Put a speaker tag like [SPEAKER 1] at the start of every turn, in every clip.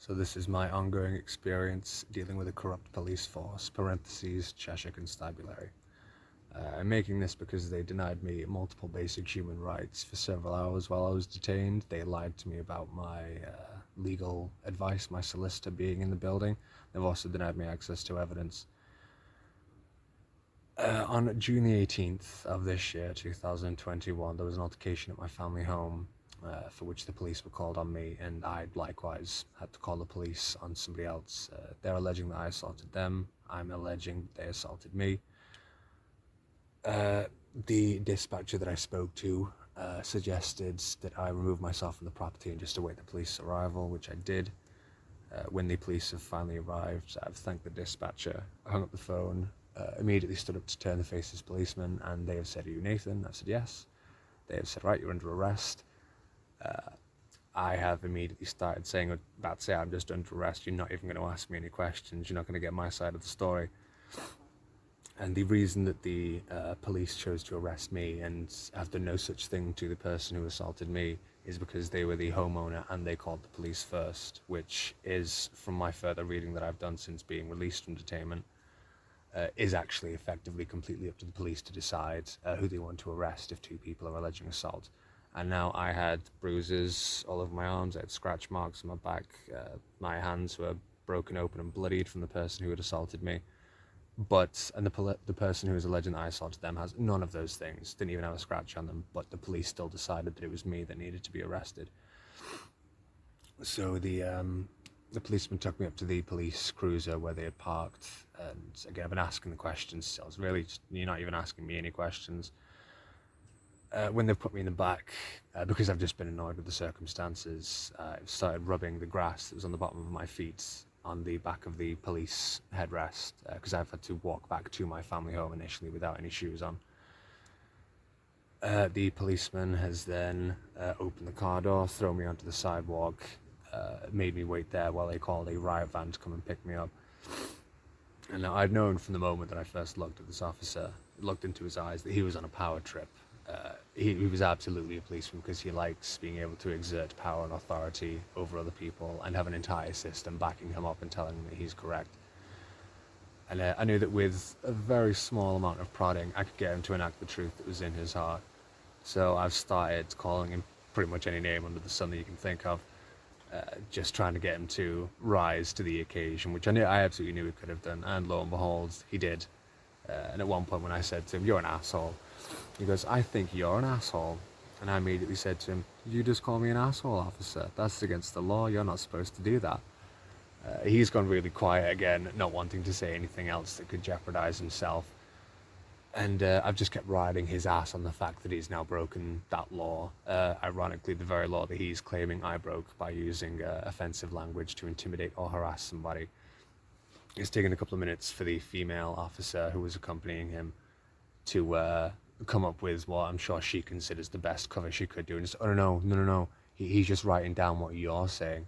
[SPEAKER 1] So this is my ongoing experience dealing with a corrupt police force, parentheses, Cheshire Constabulary. I'm making this because they denied me multiple basic human rights for several hours while I was detained. They lied to me about my legal advice, my solicitor being in the building. They've also denied me access to evidence. On June the 18th of this year, 2021, there was an altercation at my family home for which the police were called on me, and I likewise had to call the police on somebody else. They're alleging that I assaulted them. I'm alleging they assaulted me. The dispatcher that I spoke to suggested that I remove myself from the property and just await the police arrival, which I did. When the police have finally arrived, I've thanked the dispatcher, hung up the phone, immediately stood up to turn and face this policeman, and they have said, "Are you Nathan?" I've said, "Yes." They have said, "Right, you're under arrest." I have immediately started saying, "That's it, I'm just under arrest. You're not even going to ask me any questions. You're not going to get my side of the story." And the reason that the police chose to arrest me and have done no such thing to the person who assaulted me is because they were the homeowner and they called the police first, which is, from my further reading that I've done since being released from detainment, is actually effectively completely up to the police to decide who they want to arrest if two people are alleging assault. And now I had bruises all over my arms, I had scratch marks on my back, my hands were broken open and bloodied from the person who had assaulted me. And the person who was alleging that I assaulted them has none of those things, didn't even have a scratch on them, but the police still decided that it was me that needed to be arrested. So the policeman took me up to the police cruiser where they had parked, and again, I've been asking the questions, so I was really just, you're not even asking me any questions. When they've put me in the back, because I've just been annoyed with the circumstances, I've started rubbing the grass that was on the bottom of my feet on the back of the police headrest, because I've had to walk back to my family home initially without any shoes on. The policeman has then opened the car door, thrown me onto the sidewalk, made me wait there while they called a riot van to come and pick me up. And I'd known from the moment that I first looked at this officer, looked into his eyes, that he was on a power trip. He was absolutely a policeman because he likes being able to exert power and authority over other people and have an entire system backing him up and telling him that he's correct. And I knew that with a very small amount of prodding, I could get him to enact the truth that was in his heart. So I've started calling him pretty much any name under the sun that you can think of, just trying to get him to rise to the occasion, which I absolutely knew he could have done, and lo and behold, he did. And at one point when I said to him, "You're an asshole," he goes, "I think you're an asshole." And I immediately said to him, "You just call me an asshole, officer. That's against the law. You're not supposed to do that." He's gone really quiet again, not wanting to say anything else that could jeopardize himself. And I've just kept riding his ass on the fact that he's now broken that law. Ironically, the very law that he's claiming I broke by using offensive language to intimidate or harass somebody. It's taken a couple of minutes for the female officer who was accompanying him to come up with what I'm sure she considers the best cover she could do. And just, "Oh, no. He's just writing down what you're saying.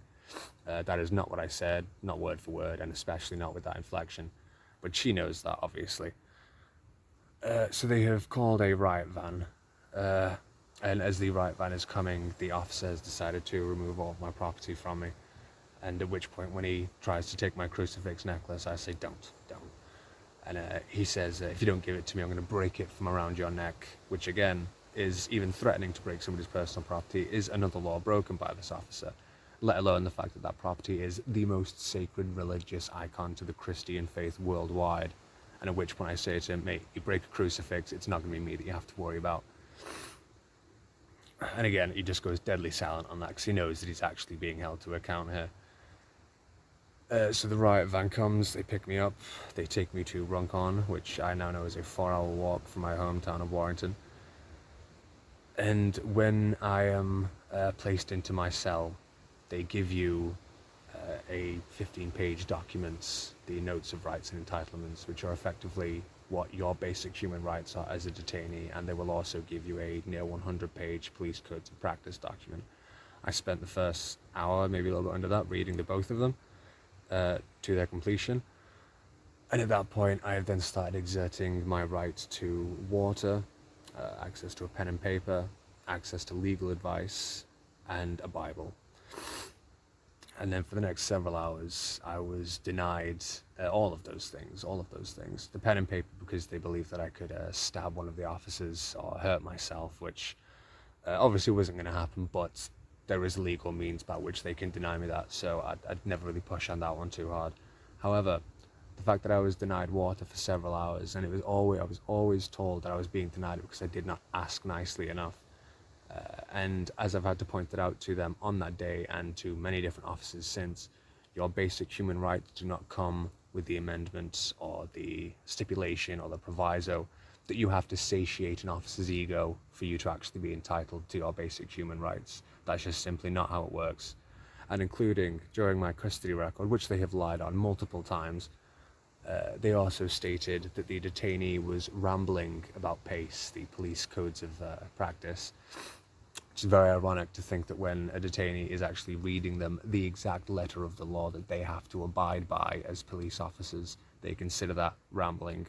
[SPEAKER 1] That is not what I said, not word for word, and especially not with that inflection." But she knows that, obviously. So they have called a riot van. And as the riot van is coming, the officer has decided to remove all of my property from me. And at which point, when he tries to take my crucifix necklace, I say, don't. And he says, "If you don't give it to me, I'm going to break it from around your neck," which again is even threatening to break somebody's personal property, is another law broken by this officer, let alone the fact that that property is the most sacred religious icon to the Christian faith worldwide. And at which point I say to him, "Mate, you break a crucifix, it's not going to be me that you have to worry about." And again, he just goes deadly silent on that because he knows that he's actually being held to account here. So the riot van comes, they pick me up, they take me to Runcorn, which I now know is a 4-hour walk from my hometown of Warrington. And when I am placed into my cell, they give you a 15-page document, the notes of rights and entitlements, which are effectively what your basic human rights are as a detainee, and they will also give you a near 100-page police codes of practice document. I spent the first hour, maybe a little bit under that, reading the both of them to their completion. And at that point, I have then started exerting my right to water, access to a pen and paper, access to legal advice, and a Bible. And then for the next several hours, I was denied all of those things. The pen and paper, because they believed that I could stab one of the officers or hurt myself, which obviously wasn't going to happen, but there is legal means by which they can deny me that, so I'd never really push on that one too hard. However, the fact that I was denied water for several hours, and I was always told that I was being denied it because I did not ask nicely enough. And as I've had to point it out to them on that day and to many different officers since, your basic human rights do not come with the amendments or the stipulation or the proviso that you have to satiate an officer's ego for you to actually be entitled to your basic human rights. That's just simply not how it works. And including during my custody record, which they have lied on multiple times, they also stated that the detainee was rambling about PACE, the police codes of practice. It's very ironic to think that when a detainee is actually reading them the exact letter of the law that they have to abide by as police officers, they consider that rambling.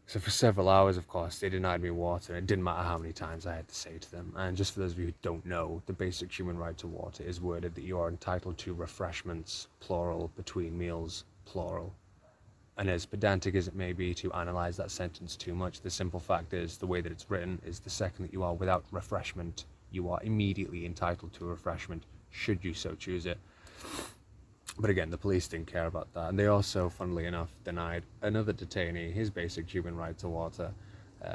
[SPEAKER 1] So for several hours, of course, they denied me water. It didn't matter how many times I had to say to them. And just for those of you who don't know, the basic human right to water is worded that you are entitled to refreshments, plural, between meals, plural. And as pedantic as it may be to analyse that sentence too much, the simple fact is the way that it's written is the second that you are without refreshment, you are immediately entitled to a refreshment, should you so choose it. But again, the police didn't care about that. And they also, funnily enough, denied another detainee his basic human right to water,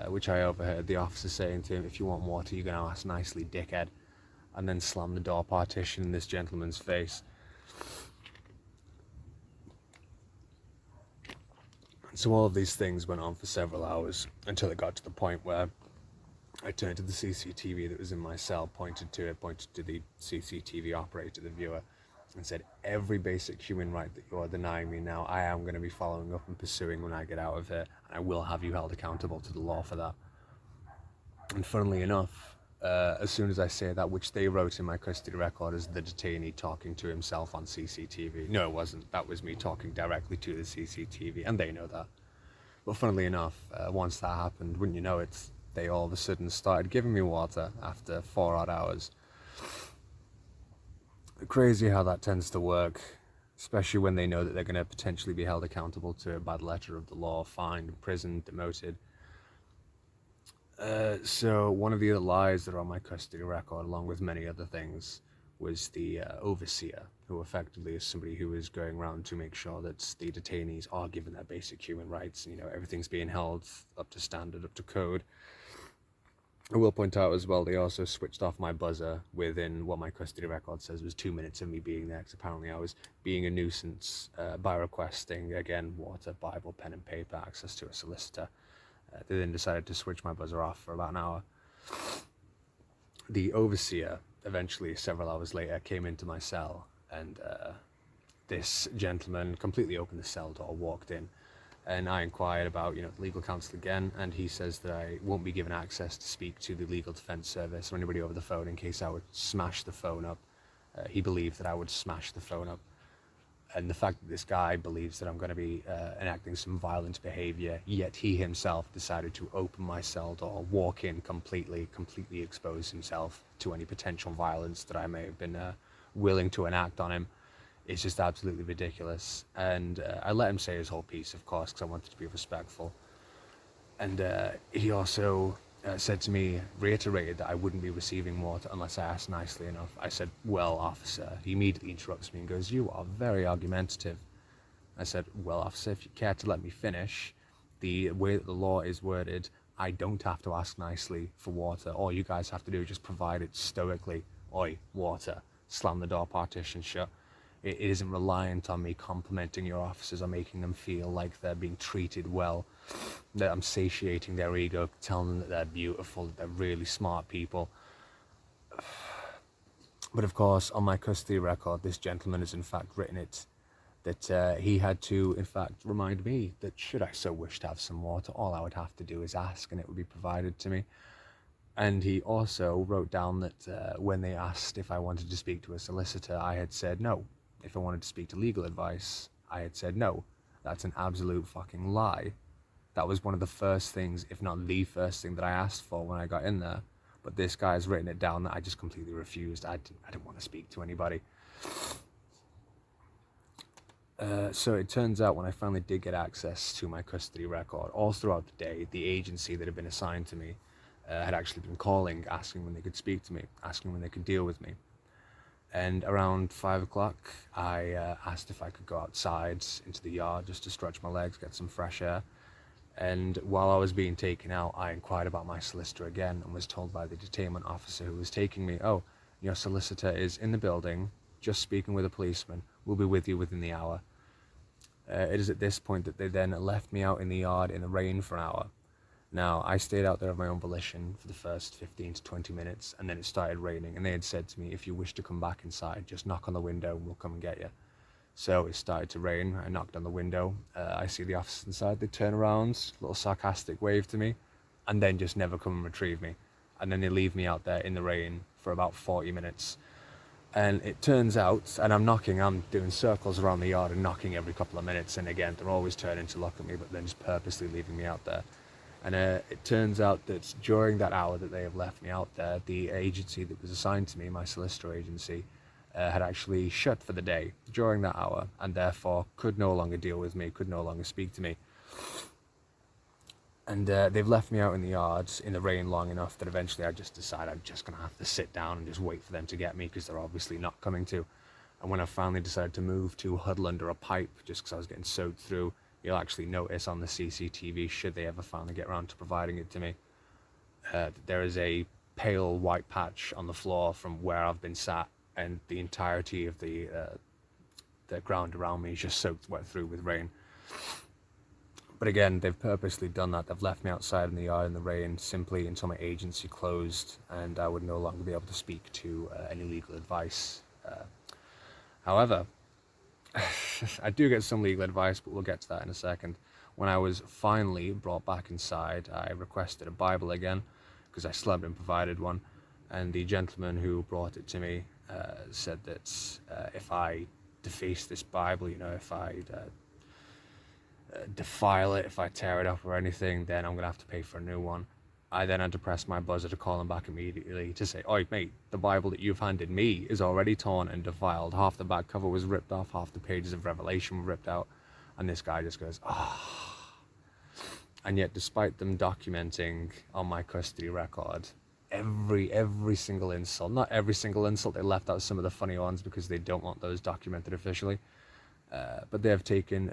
[SPEAKER 1] which I overheard the officer saying to him, "If you want water, you're going to ask nicely, dickhead," and then slammed the door partition in this gentleman's face. So all of these things went on for several hours until it got to the point where I turned to the CCTV that was in my cell, pointed to the CCTV operator, the viewer, and said, "Every basic human right that you're denying me now, I am going to be following up and pursuing when I get out of here, and I will have you held accountable to the law for that." And funnily enough, as soon as I say that, which they wrote in my custody record as the detainee talking to himself on CCTV. No, it wasn't. That was me talking directly to the CCTV, and they know that. But funnily enough, once that happened, wouldn't you know it, they all of a sudden started giving me water after 4 odd hours. Crazy how that tends to work, especially when they know that they're going to potentially be held accountable to it by the letter of the law, fined, imprisoned, demoted. So one of the other lies that are on my custody record, along with many other things, was the overseer, who effectively is somebody who is going around to make sure that the detainees are given their basic human rights. You know, everything's being held up to standard, up to code. I will point out as well, they also switched off my buzzer within what my custody record says was 2 minutes of me being there, because apparently I was being a nuisance by requesting, again, water, Bible, pen and paper, access to a solicitor. They then decided to switch my buzzer off for about an hour. The overseer, eventually, several hours later, came into my cell, and this gentleman completely opened the cell door, walked in, and I inquired about, the legal counsel again, and he says that I won't be given access to speak to the legal defense service or anybody over the phone in case I would smash the phone up. He believed that I would smash the phone up. And the fact that this guy believes that I'm going to be enacting some violent behavior, yet he himself decided to open my cell door, walk in completely expose himself to any potential violence that I may have been willing to enact on him, it's just absolutely ridiculous. And I let him say his whole piece, of course, because I wanted to be respectful. And he also said to me, reiterated that I wouldn't be receiving water unless I asked nicely enough. I said, "Well, officer," he immediately interrupts me and goes, "You are very argumentative." I said, "Well, officer, if you care to let me finish, the way that the law is worded, I don't have to ask nicely for water. All you guys have to do is just provide it stoically. Oi, water." Slam the door partition shut. It isn't reliant on me complimenting your officers or making them feel like they're being treated well, that I'm satiating their ego, telling them that they're beautiful, that they're really smart people. But of course, on my custody record, this gentleman has in fact written it, that he had to in fact remind me that should I so wish to have some water, all I would have to do is ask and it would be provided to me. And he also wrote down that when they asked if I wanted to speak to a solicitor, I had said no. If I wanted to speak to legal advice, I had said no. That's an absolute fucking lie. That was one of the first things, if not the first thing that I asked for when I got in there. But this guy's written it down that I just completely refused. I didn't want to speak to anybody. So it turns out when I finally did get access to my custody record, all throughout the day, the agency that had been assigned to me had actually been calling, asking when they could speak to me, asking when they could deal with me. And around 5 o'clock, I asked if I could go outside into the yard just to stretch my legs, get some fresh air. And while I was being taken out, I inquired about my solicitor again and was told by the detainment officer who was taking me, "Oh, your solicitor is in the building, just speaking with a policeman. We'll be with you within the hour." It is at this point that they then left me out in the yard in the rain for an hour. Now, I stayed out there of my own volition for the first 15 to 20 minutes, and then it started raining, and they had said to me, "If you wish to come back inside, just knock on the window and we'll come and get you." So it started to rain. I knocked on the window. I see the officers inside. They turn around, little sarcastic wave to me, and then just never come and retrieve me. And then they leave me out there in the rain for about 40 minutes. And it turns out, and I'm doing circles around the yard and knocking every couple of minutes, and again, they're always turning to look at me, but then just purposely leaving me out there. And it turns out that during that hour that they have left me out there, the agency that was assigned to me, my solicitor agency, had actually shut for the day during that hour, and therefore could no longer deal with me, could no longer speak to me. And they've left me out in the yards in the rain long enough that eventually I just decided I'm just going to have to sit down and just wait for them to get me, because they're obviously not coming to. And when I finally decided to move to huddle under a pipe, just because I was getting soaked through, you'll actually notice on the CCTV, should they ever finally get around to providing it to me, there is a pale white patch on the floor from where I've been sat, and the entirety of the ground around me is just soaked wet through with rain. But again, they've purposely done that. They've left me outside in the yard in the rain simply until my agency closed and I would no longer be able to speak to any legal advice. However, I do get some legal advice, but we'll get to that in a second. When I was finally brought back inside, I requested a Bible again because I still hadn't been provided one. And the gentleman who brought it to me said that if I deface this Bible, if I defile it, if I tear it up or anything, then I'm going to have to pay for a new one. I then had to press my buzzer to call him back immediately to say, "Oi, mate, the Bible that you've handed me is already torn and defiled. Half the back cover was ripped off, half the pages of Revelation were ripped out." And this guy just goes, "Ah." And yet, despite them documenting on my custody record every single insult, not every single insult, they left out some of the funny ones because they don't want those documented officially. But they have taken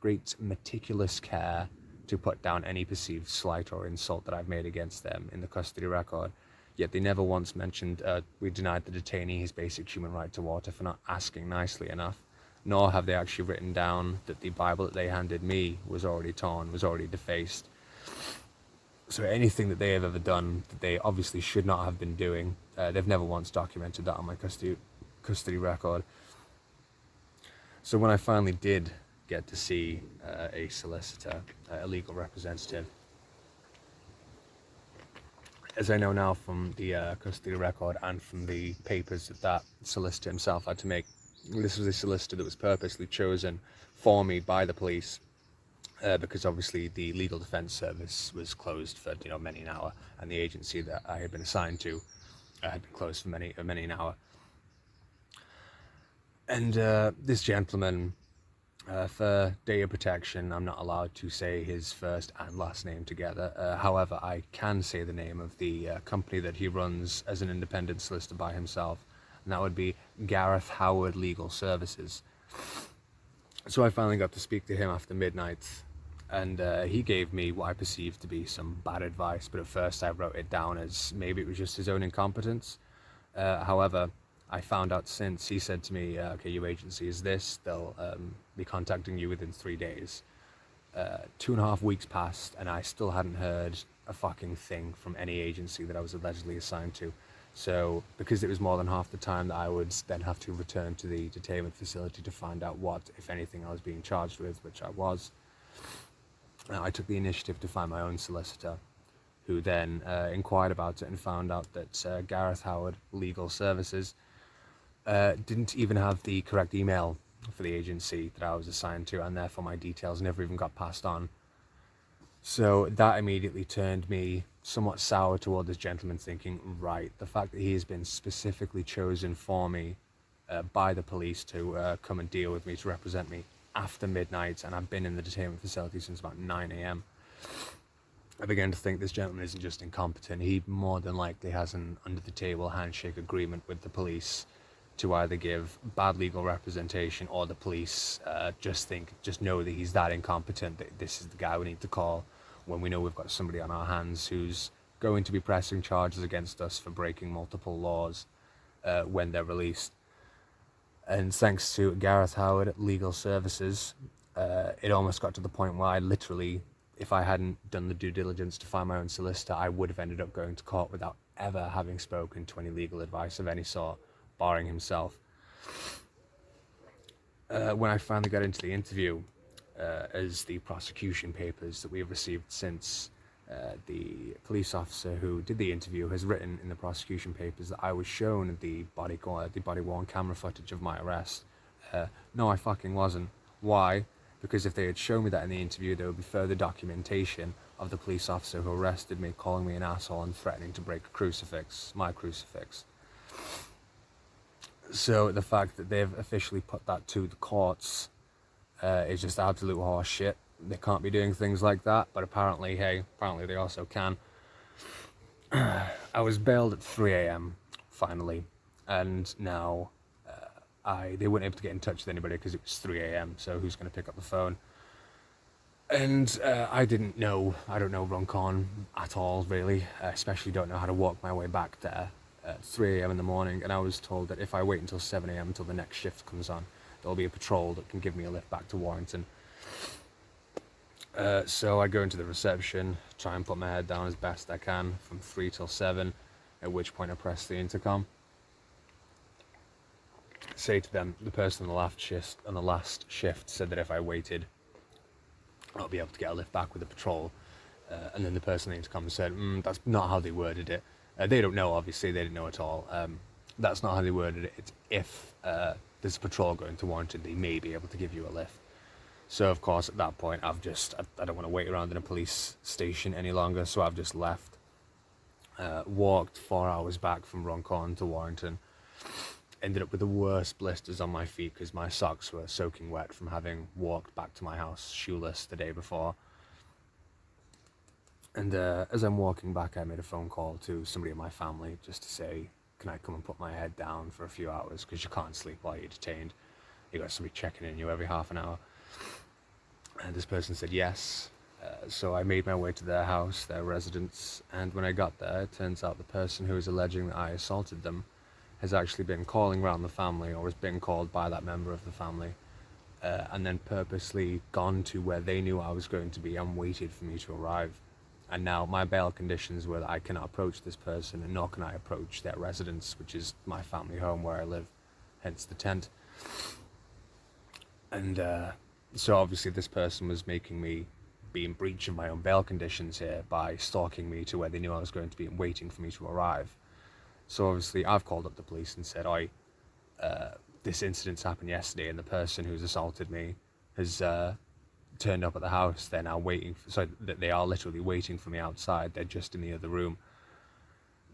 [SPEAKER 1] great meticulous care to put down any perceived slight or insult that I've made against them in the custody record. Yet they never once mentioned we denied the detainee his basic human right to water for not asking nicely enough, nor have they actually written down that the Bible that they handed me was already torn, was already defaced. So anything that they have ever done that they obviously should not have been doing, they've never once documented that on my custody record. So when I finally did get to see a solicitor, a legal representative, as I know now from the custody record and from the papers that solicitor himself had to make, this was a solicitor that was purposely chosen for me by the police because obviously the legal defense service was closed for many an hour, and the agency that I had been assigned to had been closed for many an hour. And this gentleman, for data protection, I'm not allowed to say his first and last name together. However, I can say the name of the company that he runs as an independent solicitor by himself, and that would be Gareth Howard Legal Services. So I finally got to speak to him after midnight, and he gave me what I perceived to be some bad advice, but at first I wrote it down as maybe it was just his own incompetence. However, I found out since he said to me, "Okay, your agency is this, they'll be contacting you within 3 days. 2.5 weeks passed and I still hadn't heard a fucking thing from any agency that I was allegedly assigned to. So because it was more than half the time that I would then have to return to the detainment facility to find out what, if anything, I was being charged with, which I was, I took the initiative to find my own solicitor, who then inquired about it and found out that Gareth Howard Legal Services didn't even have the correct email for the agency that I was assigned to, and therefore my details never even got passed on. So that immediately turned me somewhat sour toward this gentleman, thinking, right, the fact that he has been specifically chosen for me by the police to come and deal with me, to represent me, after midnight, and I've been in the detainment facility since about 9 a.m. I began to think this gentleman isn't just incompetent, he more than likely has an under-the-table handshake agreement with the police to either give bad legal representation, or the police just know that he's that incompetent that this is the guy we need to call when we know we've got somebody on our hands who's going to be pressing charges against us for breaking multiple laws when they're released. And thanks to Gareth Howard at Legal Services, it almost got to the point where I literally, if I hadn't done the due diligence to find my own solicitor, I would have ended up going to court without ever having spoken to any legal advice of any sort, barring himself. When I finally got into the interview, as the prosecution papers that we have received since, the police officer who did the interview has written in the prosecution papers that I was shown the body-worn camera footage of my arrest. No, I fucking wasn't. Why? Because if they had shown me that in the interview, there would be further documentation of the police officer who arrested me calling me an asshole and threatening to break my crucifix. So the fact that they've officially put that to the courts is just absolute horse shit. They can't be doing things like that, but apparently they also can. I was bailed at 3 a.m. finally, and now they weren't able to get in touch with anybody because it was 3 a.m. So who's going to pick up the phone? And I don't know Runcorn at all, really. Especially don't know how to walk my way back there at 3 a.m. in the morning. And I was told that if I wait until 7 a.m. until the next shift comes on, there'll be a patrol that can give me a lift back to Warrington. So I go into the reception, try and put my head down as best I can from 3 till 7, at which point I press the intercom. Say to them, the person on the last shift said that if I waited, I'll be able to get a lift back with the patrol. And then the person on the intercom said, that's not how they worded it. They don't know, obviously, they didn't know at all. That's not how they worded it. It's if there's a patrol going to Warrington, they may be able to give you a lift. So, of course, at that point, I don't want to wait around in a police station any longer, so I've just left. Walked 4 hours back from Runcorn to Warrington. Ended up with the worst blisters on my feet because my socks were soaking wet from having walked back to my house shoeless the day before. And as I'm walking back, I made a phone call to somebody in my family just to say, can I come and put my head down for a few hours because you can't sleep while you're detained. You got somebody checking in you every half an hour. And this person said yes. So I made my way to their house, their residence, and when I got there, it turns out the person who was alleging that I assaulted them has actually been calling around the family, or has been called by that member of the family, and then purposely gone to where they knew I was going to be and waited for me to arrive. And now my bail conditions were that I cannot approach this person, and nor can I approach their residence, which is my family home where I live, hence the tent. And so obviously this person was making me be in breach of my own bail conditions here by stalking me to where they knew I was going to be and waiting for me to arrive. So obviously I've called up the police and said, this incident's happened yesterday and the person who's assaulted me has turned up at the house. They're now they are literally waiting for me outside. They're just in the other room.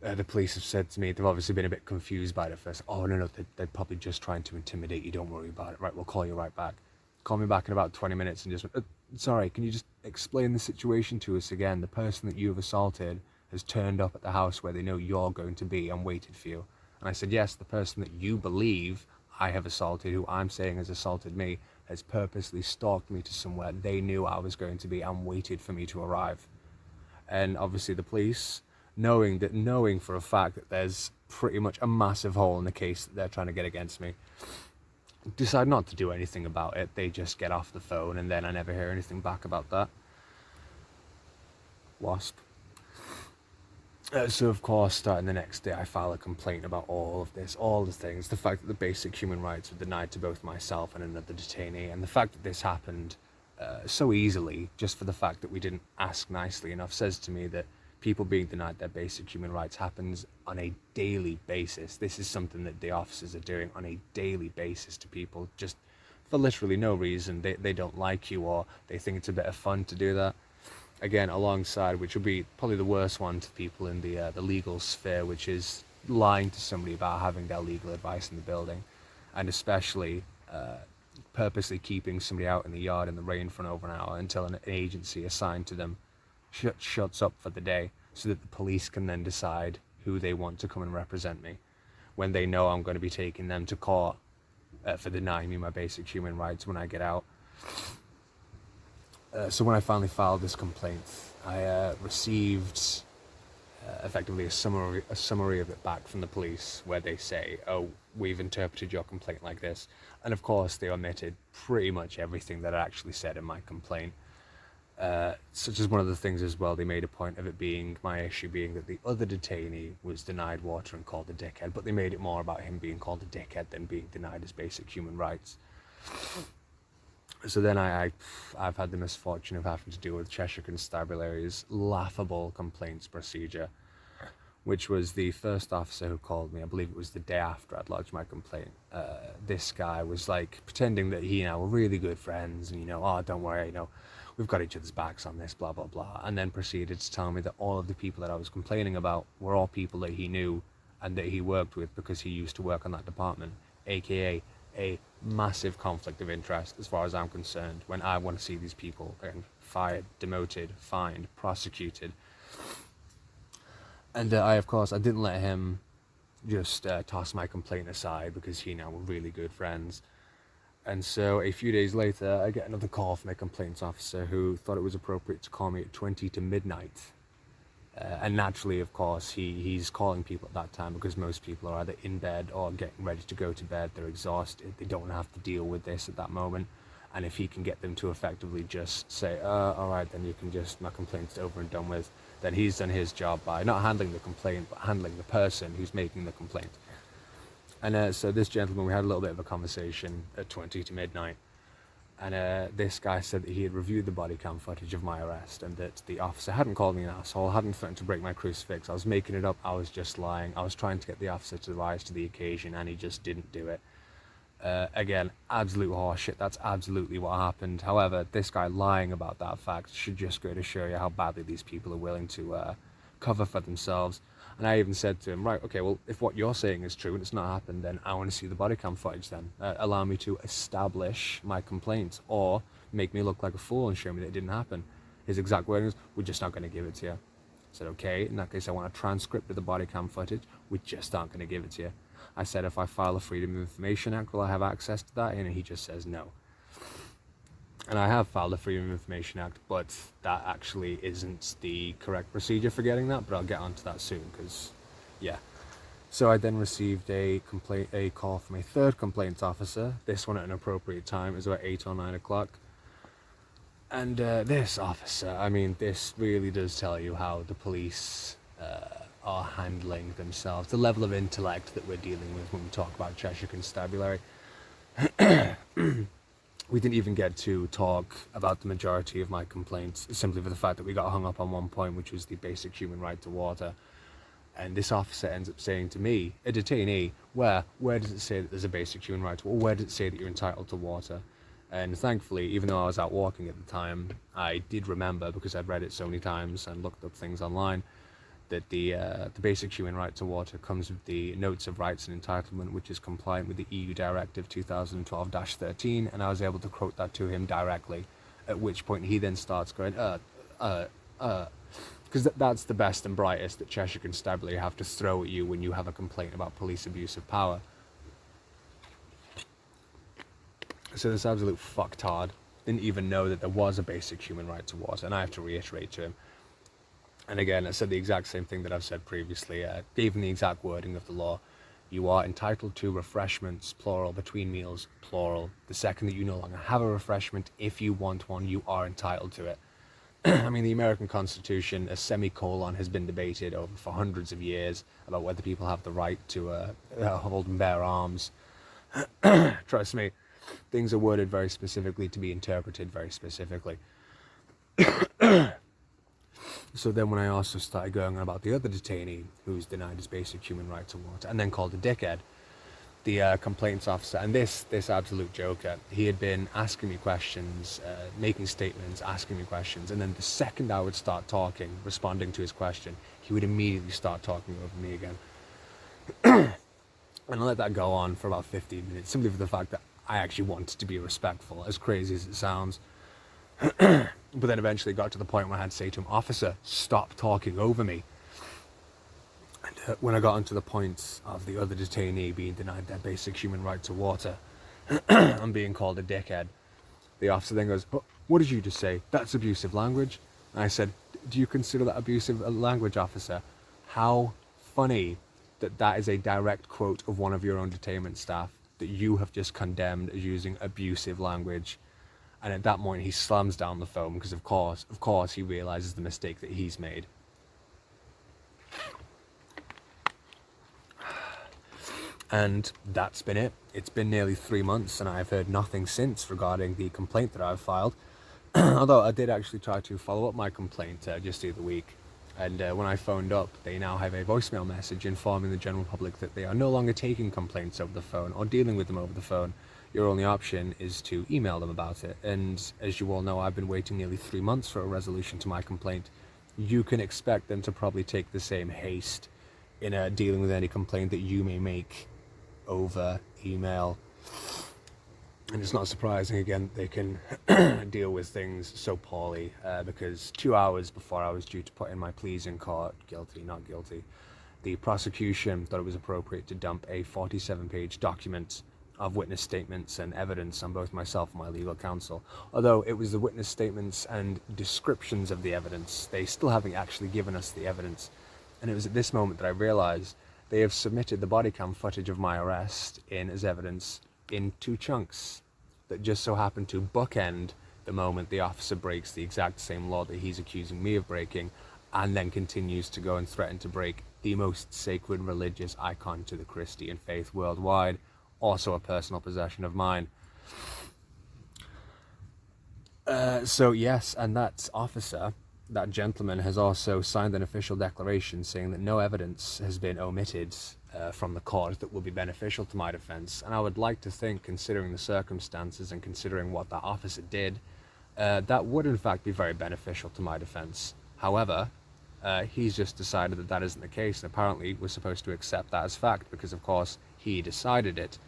[SPEAKER 1] The police have said to me, they've obviously been a bit confused by it at first. Oh, no, they're probably just trying to intimidate you. Don't worry about it. Right, we'll call you right back. Call me back in about 20 minutes and just went, sorry, can you just explain the situation to us again? The person that you've assaulted has turned up at the house where they know you're going to be and waited for you. And I said, yes, the person that you believe I have assaulted, who I'm saying has assaulted me, has purposely stalked me to somewhere they knew I was going to be and waited for me to arrive. And obviously the police, knowing for a fact that there's pretty much a massive hole in the case that they're trying to get against me, decide not to do anything about it. They just get off the phone, and then I never hear anything back about that. Wasp. So of course, starting the next day, I file a complaint about all of this, all the things, the fact that the basic human rights were denied to both myself and another detainee, and the fact that this happened so easily, just for the fact that we didn't ask nicely enough, says to me that people being denied their basic human rights happens on a daily basis. This is something that the officers are doing on a daily basis to people, just for literally no reason. They don't like you, or they think it's a bit of fun to do that. Again, alongside, which would be probably the worst one to people in the legal sphere, which is lying to somebody about having their legal advice in the building, and especially purposely keeping somebody out in the yard in the rain for over an hour until an agency assigned to them shuts up for the day, so that the police can then decide who they want to come and represent me when they know I'm going to be taking them to court for denying me my basic human rights when I get out. So when I finally filed this complaint, I received effectively a summary of it back from the police, where they say, oh, we've interpreted your complaint like this. And of course they omitted pretty much everything that I actually said in my complaint. Such as one of the things as well, they made a point of it being, my issue being that the other detainee was denied water and called a dickhead, but they made it more about him being called a dickhead than being denied his basic human rights. So then I've had the misfortune of having to deal with Cheshire Constabulary's laughable complaints procedure, which was the first officer who called me. I believe it was the day after I'd lodged my complaint. This guy was like pretending that he and I were really good friends, and oh, don't worry, we've got each other's backs on this, blah, blah, blah. And then proceeded to tell me that all of the people that I was complaining about were all people that he knew and that he worked with because he used to work on that department, aka a massive conflict of interest as far as I'm concerned when I want to see these people fired, demoted, fined, prosecuted. And I didn't let him just toss my complaint aside because he and I were really good friends. And so a few days later, I get another call from a complaints officer who thought it was appropriate to call me at 20 to midnight. And naturally, of course, he's calling people at that time because most people are either in bed or getting ready to go to bed. They're exhausted. They don't have to deal with this at that moment. And if he can get them to effectively just say, all right, then you can just, my complaint's over and done with, then he's done his job by not handling the complaint, but handling the person who's making the complaint. And so this gentleman, we had a little bit of a conversation at 20 to midnight. And this guy said that he had reviewed the body cam footage of my arrest and that the officer hadn't called me an asshole, hadn't threatened to break my crucifix. I was making it up. I was just lying. I was trying to get the officer to rise to the occasion, and he just didn't do it. Again, absolute horseshit. That's absolutely what happened. However, this guy lying about that fact should just go to show you how badly these people are willing to cover for themselves. And I even said to him, right, okay, well, if what you're saying is true and it's not happened, then I want to see the body cam footage then. Allow me to establish my complaint, or make me look like a fool and show me that it didn't happen. His exact wording is, we're just not going to give it to you. I said, okay, in that case, I want a transcript of the body cam footage. We just aren't going to give it to you. I said, if I file a Freedom of Information Act, will I have access to that? And he just says no. And I have filed a Freedom of Information Act, but that actually isn't the correct procedure for getting that, but I'll get onto that soon, because, yeah. So I then received a call from a third complaints officer, this one at an appropriate time. It was about 8 or 9 o'clock. And this officer, I mean, this really does tell you how the police are handling themselves, the level of intellect that we're dealing with when we talk about Cheshire Constabulary. We didn't even get to talk about the majority of my complaints, simply for the fact that we got hung up on one point, which was the basic human right to water. And this officer ends up saying to me, a detainee, where does it say that there's a basic human right to water? Where does it say that you're entitled to water? And thankfully, even though I was out walking at the time, I did remember, because I'd read it so many times and looked up things online, that the basic human right to water comes with the Notes of Rights and Entitlement, which is compliant with the EU Directive 2012-13, and I was able to quote that to him directly, at which point he then starts going, because that's the best and brightest that Cheshire Constabulary have to throw at you when you have a complaint about police abuse of power. So this absolute fucktard didn't even know that there was a basic human right to water, and I have to reiterate to him. And again, I said the exact same thing that I've said previously, gave him the exact wording of the law. You are entitled to refreshments, plural, between meals, plural. The second that you no longer have a refreshment, if you want one, you are entitled to it. I mean, the American Constitution, a semicolon, has been debated over for hundreds of years about whether people have the right to hold and bear arms. Trust me, things are worded very specifically to be interpreted very specifically. So then when I also started going on about the other detainee who's denied his basic human right to water and then called a dickhead, the complaints officer, and this absolute joker, he had been asking me questions, making statements, asking me questions, and then the second I would start talking, responding to his question, he would immediately start talking over me again. And I let that go on for about 15 minutes, simply for the fact that I actually wanted to be respectful, as crazy as it sounds. But then eventually got to the point where I had to say to him, "Officer, stop talking over me." And when I got onto the point of the other detainee being denied their basic human right to water and being called a dickhead, the officer then goes, "Oh, what did you just say? That's abusive language." And I said, "Do you consider that abusive language, officer?" How funny that that is a direct quote of one of your own detainment staff that you have just condemned as using abusive language. And at that point he slams down the phone because of course he realizes the mistake that he's made. And that's been it. It's been nearly 3 months and I've heard nothing since regarding the complaint that I've filed. Although I did actually try to follow up my complaint just the other week. And when I phoned up, they now have a voicemail message informing the general public that they are no longer taking complaints over the phone or dealing with them over the phone. Your only option is to email them about it. And as you all know, I've been waiting nearly 3 months for a resolution to my complaint. You can expect them to probably take the same haste in dealing with any complaint that you may make over email. And it's not surprising, again, they can deal with things so poorly because 2 hours before I was due to put in my pleas in court, guilty, not guilty, the prosecution thought it was appropriate to dump a 47-page document of witness statements and evidence on both myself and my legal counsel. Although it was the witness statements and descriptions of the evidence, they still haven't actually given us the evidence. And it was at this moment that I realized they have submitted the body cam footage of my arrest in as evidence in 2 chunks that just so happen to bookend the moment the officer breaks the exact same law that he's accusing me of breaking, and then continues to go and threaten to break the most sacred religious icon to the Christian faith worldwide, also a personal possession of mine. So yes, and that officer, that gentleman, has also signed an official declaration saying that no evidence has been omitted from the court that will be beneficial to my defence. And I would like to think, considering the circumstances and considering what that officer did, that would in fact be very beneficial to my defence. However, he's just decided that that isn't the case, and apparently we're supposed to accept that as fact because of course he decided it.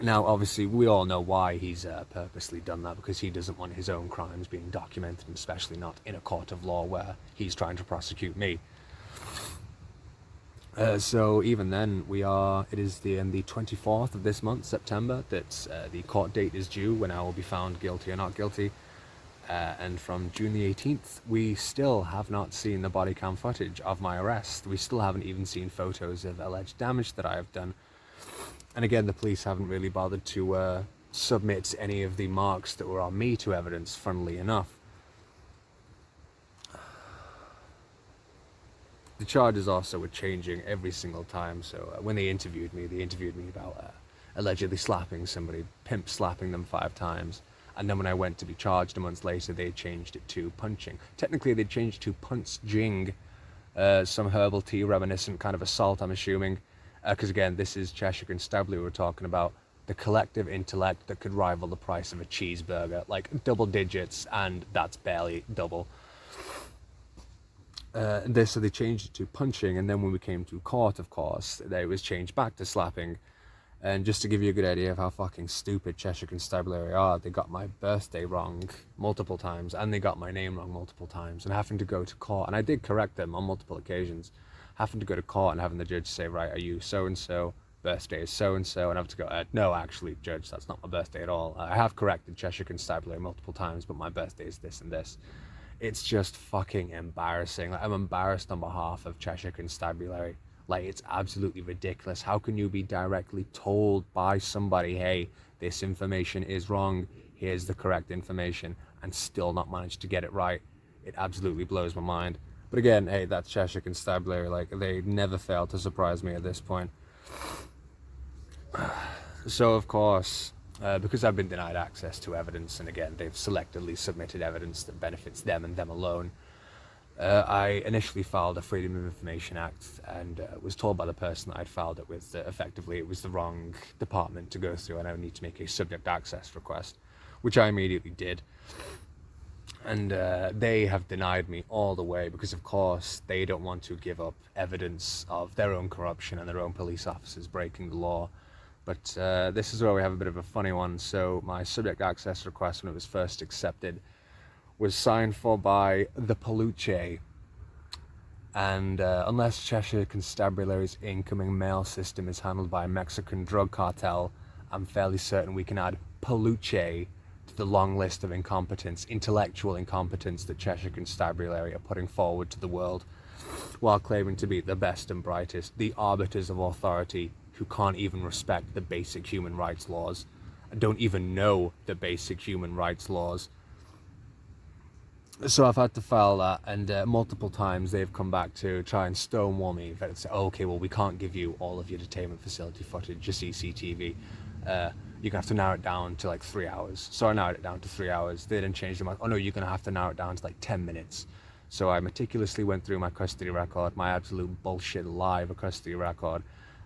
[SPEAKER 1] Now, obviously, we all know why he's purposely done that, because he doesn't want his own crimes being documented, and especially not in a court of law where he's trying to prosecute me. So even then, it is the 24th of this month, September, that the court date is due when I will be found guilty or not guilty. And from June the 18th, we still have not seen the body cam footage of my arrest. We still haven't even seen photos of alleged damage that I have done. And again, the police haven't really bothered to submit any of the marks that were on me to evidence, funnily enough. The charges also were changing every single time. So when they interviewed me about allegedly slapping somebody, pimp slapping them 5 times. And then when I went to be charged a month later, they changed it to punching. Technically, they changed it to punching, some herbal tea reminiscent kind of assault, I'm assuming. Because again, this is Cheshire Constabulary we're talking about. The collective intellect that could rival the price of a cheeseburger. Like double digits, and that's barely double. So they changed it to punching, and then when we came to court, of course, it was changed back to slapping. And just to give you a good idea of how fucking stupid Cheshire Constabulary are, they got my birthday wrong multiple times, and they got my name wrong multiple times, and having to go to court, and I did correct them on multiple occasions, having to go to court and having the judge say, right, are you so-and-so, birthday is so-and-so, and I have to go, no, actually, judge, that's not my birthday at all. I have corrected Cheshire Constabulary multiple times, but my birthday is this and this. It's just fucking embarrassing. Like, I'm embarrassed on behalf of Cheshire Constabulary. Like, it's absolutely ridiculous. How can you be directly told by somebody, hey, this information is wrong, here's the correct information, and still not manage to get it right? It absolutely blows my mind. But again, hey, that's Cheshire Constabulary. Like, they never fail to surprise me at this point. So, of course, because I've been denied access to evidence, and again, they've selectively submitted evidence that benefits them and them alone, I initially filed a Freedom of Information Act, and was told by the person that I'd filed it with that effectively it was the wrong department to go through, and I would need to make a subject access request, which I immediately did. And they have denied me all the way because, of course, they don't want to give up evidence of their own corruption and their own police officers breaking the law. But this is where we have a bit of a funny one. So my subject access request, when it was first accepted, was signed for by the Paluche. And unless Cheshire Constabulary's incoming mail system is handled by a Mexican drug cartel, I'm fairly certain we can add Paluche to the long list of incompetence, intellectual incompetence that Cheshire Constabulary are putting forward to the world, while claiming to be the best and brightest, the arbiters of authority who can't even respect the basic human rights laws, and don't even know the basic human rights laws. So I've had to file that, and multiple times they've come back to try and stonewall me. In fact, say, oh, okay, well, we can't give you all of your detainment facility footage, your CCTV. You're going to have to narrow it down to like 3 hours. So I narrowed it down to 3 hours. They didn't change the mind. Oh no, you're going to have to narrow it down to like 10 minutes. So I meticulously went through my custody record, my absolute bullshit lie of a custody record,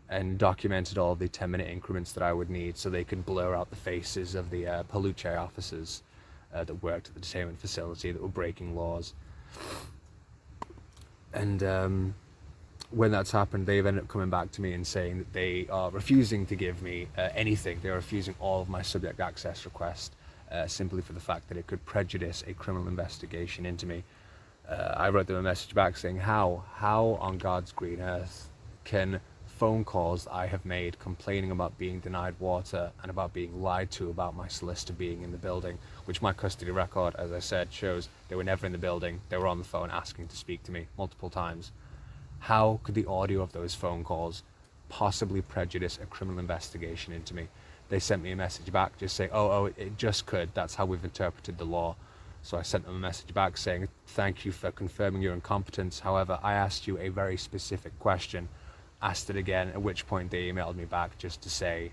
[SPEAKER 1] and documented all the 10-minute increments that I would need so they could blur out the faces of the Paluche officers that worked at the detainment facility that were breaking laws. And when that's happened, they've ended up coming back to me and saying that they are refusing to give me anything. They're refusing all of my subject access requests simply for the fact that it could prejudice a criminal investigation into me. I wrote them a message back saying, how on God's green earth can phone calls I have made complaining about being denied water and about being lied to about my solicitor being in the building, which my custody record, as I said, shows they were never in the building. They were on the phone asking to speak to me multiple times. How could the audio of those phone calls possibly prejudice a criminal investigation into me? They sent me a message back just saying, oh, it just could. That's how we've interpreted the law. So I sent them a message back saying, thank you for confirming your incompetence. However, I asked you a very specific question. Asked it again, at which point they emailed me back just to say,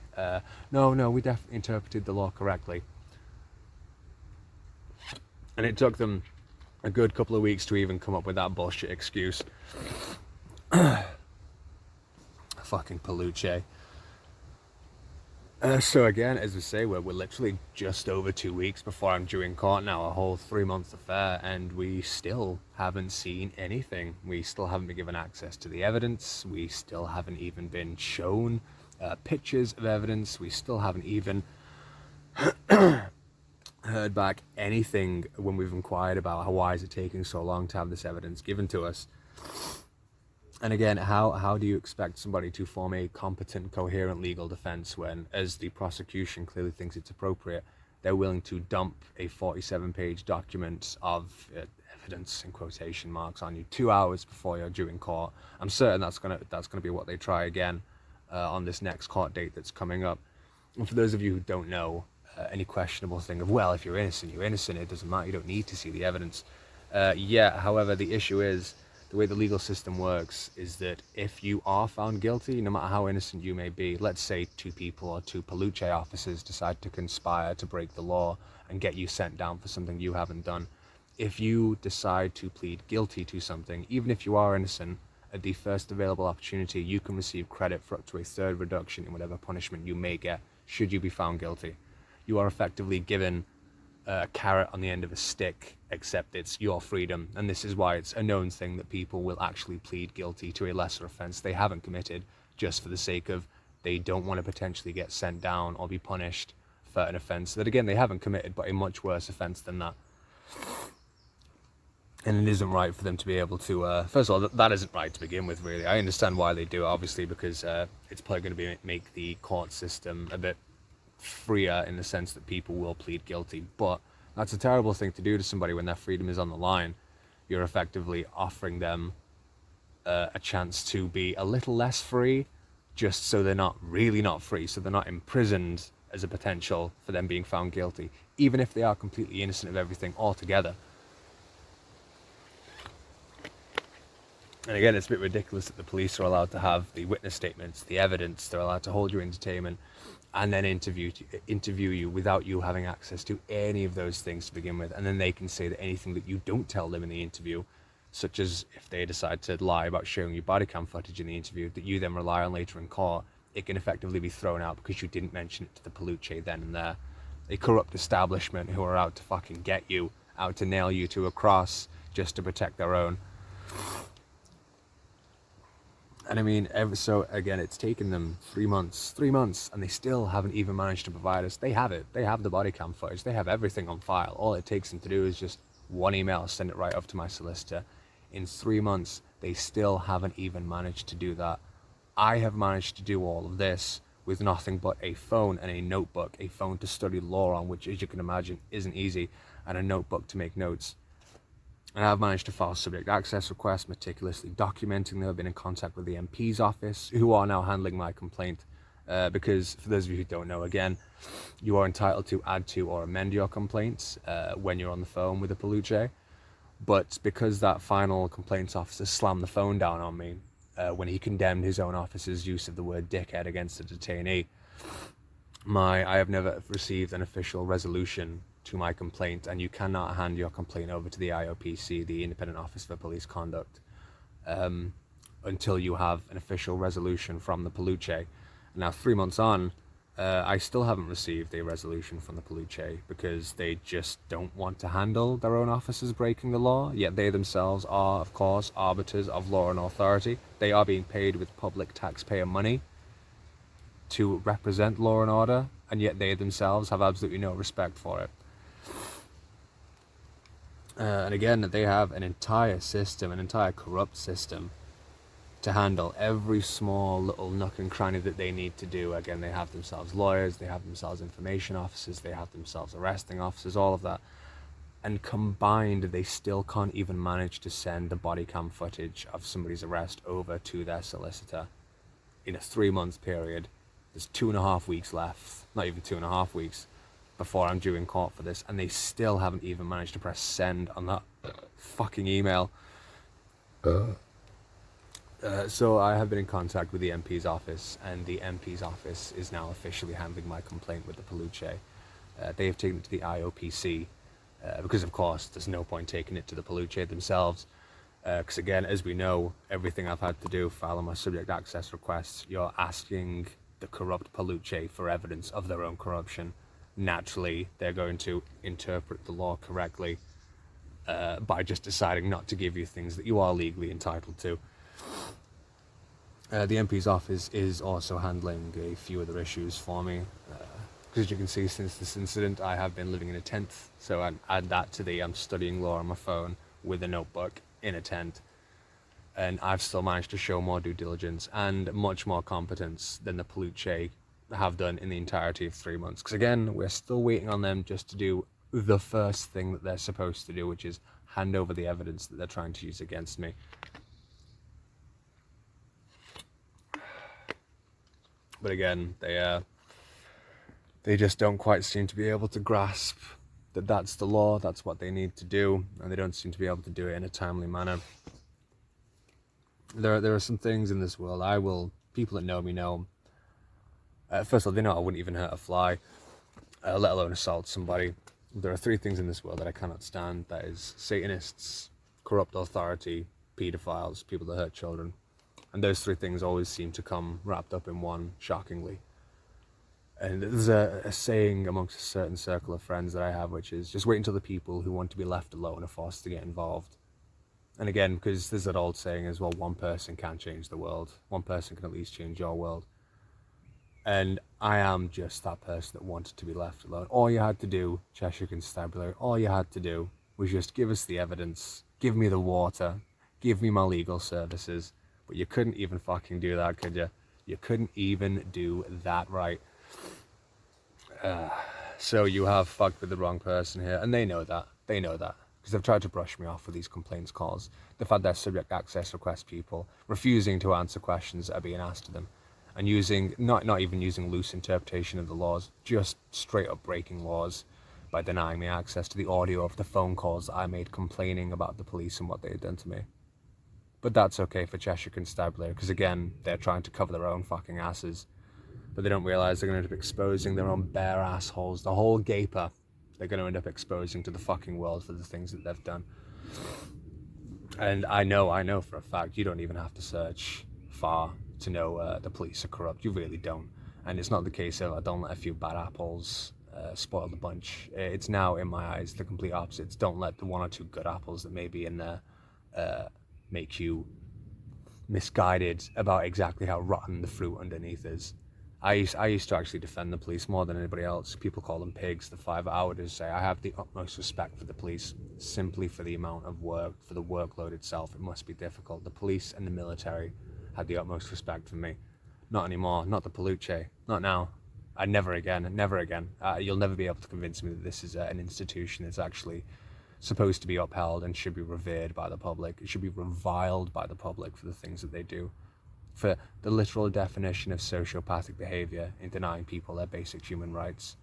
[SPEAKER 1] no, we definitely interpreted the law correctly. And it took them a good couple of weeks to even come up with that bullshit excuse. Fucking Paluche. So again, as I say, we're literally just over 2 weeks before I'm due in court now, a whole 3-month affair, and we still haven't seen anything. We still haven't been given access to the evidence. We still haven't even been shown pictures of evidence. We still haven't even heard back anything when we've inquired about why is it taking so long to have this evidence given to us. And again, how do you expect somebody to form a competent, coherent legal defense when, as the prosecution clearly thinks it's appropriate, they're willing to dump a 47-page document of evidence, in quotation marks, on you 2 hours before you're due in court? I'm certain that's gonna be what they try again on this next court date that's coming up. And for those of you who don't know, any questionable thing of, well, if you're innocent, you're innocent, it doesn't matter, you don't need to see the evidence. However, the issue is, the way the legal system works is that if you are found guilty, no matter how innocent you may be, let's say 2 people or 2 Paluche officers decide to conspire to break the law and get you sent down for something you haven't done. If you decide to plead guilty to something, even if you are innocent, at the first available opportunity, you can receive credit for up to a 3rd reduction in whatever punishment you may get should you be found guilty. You are effectively given a carrot on the end of a stick, except it's your freedom. And this is why it's a known thing that people will actually plead guilty to a lesser offense they haven't committed, just for the sake of they don't want to potentially get sent down or be punished for an offense that, again, they haven't committed, but a much worse offense than that. And it isn't right for them to be able to, first of all, that isn't right to begin with, really. I understand why they do it, obviously, because it's probably going to make the court system a bit freer in the sense that people will plead guilty, but that's a terrible thing to do to somebody when their freedom is on the line. You're effectively offering them a chance to be a little less free, just so they're not really not free, so they're not imprisoned as a potential for them being found guilty, even if they are completely innocent of everything altogether. And again, it's a bit ridiculous that the police are allowed to have the witness statements, the evidence, they're allowed to hold you in detainment, and then interview you without you having access to any of those things to begin with. And then they can say that anything that you don't tell them in the interview, such as if they decide to lie about showing you bodycam footage in the interview that you then rely on later in court, it can effectively be thrown out because you didn't mention it to the Paluche then and there. A corrupt establishment who are out to fucking get you, out to nail you to a cross just to protect their own. And I mean, so again, it's taken them 3 months, and they still haven't even managed to provide us. They have it. They have the body cam footage. They have everything on file. All it takes them to do is just one email, send it right up to my solicitor. In 3 months, they still haven't even managed to do that. I have managed to do all of this with nothing but a phone and a notebook, a phone to study law on, which, as you can imagine, isn't easy, and a notebook to make notes. And I've managed to file subject access requests, meticulously documenting them. I've been in contact with the MP's office, who are now handling my complaint. Because, for those of you who don't know, again, you are entitled to add to or amend your complaints when you're on the phone with the Paluche. But because that final complaints officer slammed the phone down on me when he condemned his own officer's use of the word dickhead against a detainee, I have never received an official resolution to my complaint, and you cannot hand your complaint over to the IOPC, the Independent Office for Police Conduct, until you have an official resolution from the Paluche. Now, 3 months on, I still haven't received a resolution from the Paluche because they just don't want to handle their own officers breaking the law, yet they themselves are, of course, arbiters of law and authority. They are being paid with public taxpayer money to represent law and order, and yet they themselves have absolutely no respect for it. And again, they have an entire system, an entire corrupt system, to handle every small little nook and cranny that they need to do. Again, they have themselves lawyers, they have themselves information officers, they have themselves arresting officers, all of that. And combined, they still can't even manage to send the body cam footage of somebody's arrest over to their solicitor in a 3-month period. There's 2.5 weeks left, not even 2.5 weeks, before I'm due in court for this, and they still haven't even managed to press send on that fucking email. So I have been in contact with the MP's office, and the MP's office is now officially handling my complaint with the Paluche. They have taken it to the IOPC, because of course there's no point taking it to the Paluche themselves, because again, as we know, everything I've had to do, filing my subject access requests, you're asking the corrupt Paluche for evidence of their own corruption. Naturally, they're going to interpret the law correctly by just deciding not to give you things that you are legally entitled to. The MP's office is also handling a few other issues for me. Because as you can see, since this incident, I have been living in a tent. So I add that to I'm studying law on my phone with a notebook in a tent. And I've still managed to show more due diligence and much more competence than the Paluche have done in the entirety of 3 months. Because again, we're still waiting on them just to do the first thing that they're supposed to do, which is hand over the evidence that they're trying to use against me. But again, they just don't quite seem to be able to grasp that that's the law, that's what they need to do, and they don't seem to be able to do it in a timely manner. There are some things in this world people that know me know. First of all, they know I wouldn't even hurt a fly, let alone assault somebody. There are 3 things in this world that I cannot stand. That is Satanists, corrupt authority, pedophiles, people that hurt children. And those 3 things always seem to come wrapped up in one, shockingly. And there's a saying amongst a certain circle of friends that I have, which is just wait until the people who want to be left alone are forced to get involved. And again, because there's that old saying as well, one person can change the world. One person can at least change your world. And I am just that person that wanted to be left alone. All you had to do, Cheshire Constabulary, all you had to do was just give us the evidence, give me the water, give me my legal services. But you couldn't even fucking do that, could you? You couldn't even do that right. So you have fucked with the wrong person here, and they know that. They know that. Because they've tried to brush me off with these complaints calls. They've had their subject access request people refusing to answer questions that are being asked of them, and using, not even using loose interpretation of the laws, just straight up breaking laws by denying me access to the audio of the phone calls that I made complaining about the police and what they had done to me. But that's okay for Cheshire Constabulary, because again, they're trying to cover their own fucking asses. But they don't realise they're going to end up exposing their own bare assholes, the whole gaper. They're going to end up exposing to the fucking world for the things that they've done. And I know for a fact, you don't even have to search far to know the police are corrupt. You really don't. And it's not the case of I don't let a few bad apples spoil the bunch. It's now, in my eyes, the complete opposite. Don't let the 1 or 2 good apples that may be in there make you misguided about exactly how rotten the fruit underneath is. I used to actually defend the police more than anybody else. People call them pigs, the five. I would just say I have the utmost respect for the police, simply for the amount of work, for the workload itself. It must be difficult. The police and the military had the utmost respect for me. Not anymore. Not the Paluche. Not now. Never again. Never again. You'll never be able to convince me that this is an institution that's actually supposed to be upheld and should be revered by the public. It should be reviled by the public for the things that they do, for the literal definition of sociopathic behavior in denying people their basic human rights.